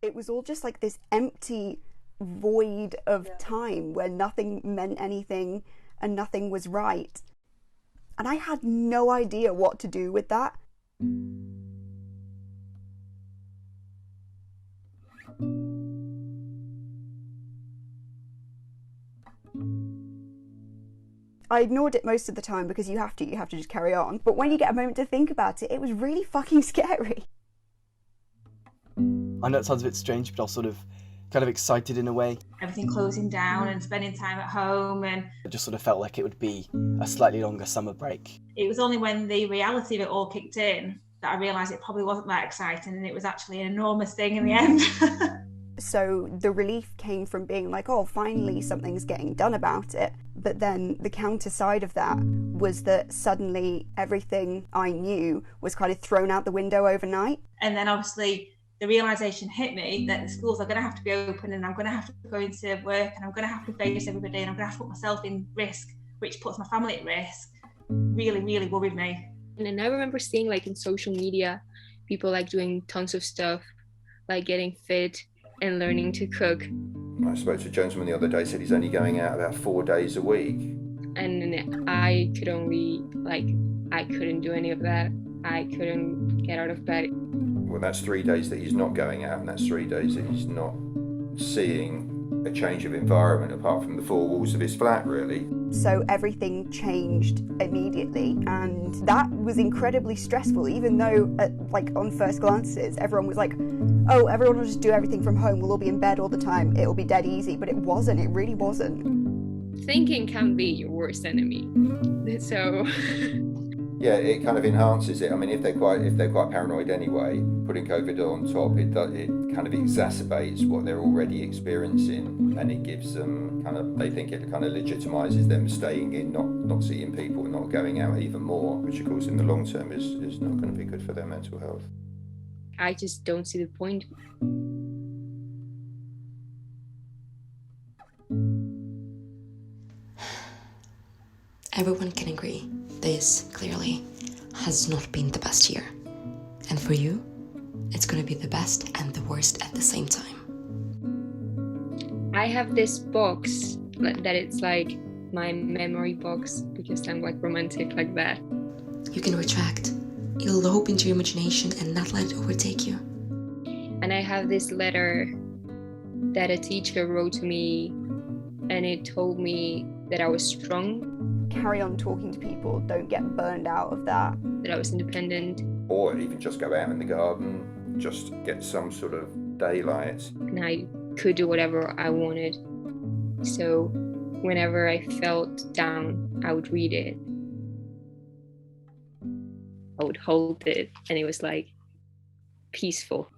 It was all just like this empty void of time where nothing meant anything and nothing was right. And I had no idea what to do with that. I ignored it most of the time because you have to just carry on. But when you get a moment to think about it, it was really fucking scary. I know it sounds a bit strange, but I was sort of kind of excited in a way. Everything closing down and spending time at home, and it just sort of felt like it would be a slightly longer summer break. It was only when the reality of it all kicked in that I realised it probably wasn't that exciting, and it was actually an enormous thing in the end. So the relief came from being like, oh, finally something's getting done about it. But then the counter side of that was that suddenly everything I knew was kind of thrown out the window overnight. And then obviously the realisation hit me that the schools are going to have to be open, and I'm going to have to go into work, and I'm going to have to face everybody, and I'm going to have to put myself in risk, which puts my family at risk. Really, really worried me. And I remember seeing like in social media, people like doing tons of stuff, like getting fit and learning to cook. I spoke to a gentleman the other day, said he's only going out about 4 days a week. And I could only, I couldn't do any of that. I couldn't get out of bed. Well, that's 3 days that he's not going out, and that's 3 days that he's not seeing a change of environment apart from the four walls of his flat, really. So everything changed immediately, and that was incredibly stressful, even though on first glances everyone was like, oh, everyone will just do everything from home, we'll all be in bed all the time, it'll be dead easy. But it wasn't, it really wasn't. Thinking can be your worst enemy. So yeah, it kind of enhances it. I mean, if they're quite paranoid anyway, putting COVID on top, it kind of exacerbates what they're already experiencing, and it gives them they think it kind of legitimizes them staying in, not seeing people, not going out even more, which of course in the long term is not going to be good for their mental health. I just don't see the point. Everyone can agree, this, clearly, has not been the best year. And for you, it's going to be the best and the worst at the same time. I have this box that it's like my memory box, because I'm like romantic like that. You can retract. You'll hope into your imagination and not let it overtake you. And I have this letter that a teacher wrote to me, and it told me that I was strong. Carry on talking to people, don't get burned out of that. That I was independent. Or even just go out in the garden, just get some sort of daylight. And I could do whatever I wanted. So whenever I felt down, I would read it. I would hold it, and it was like peaceful.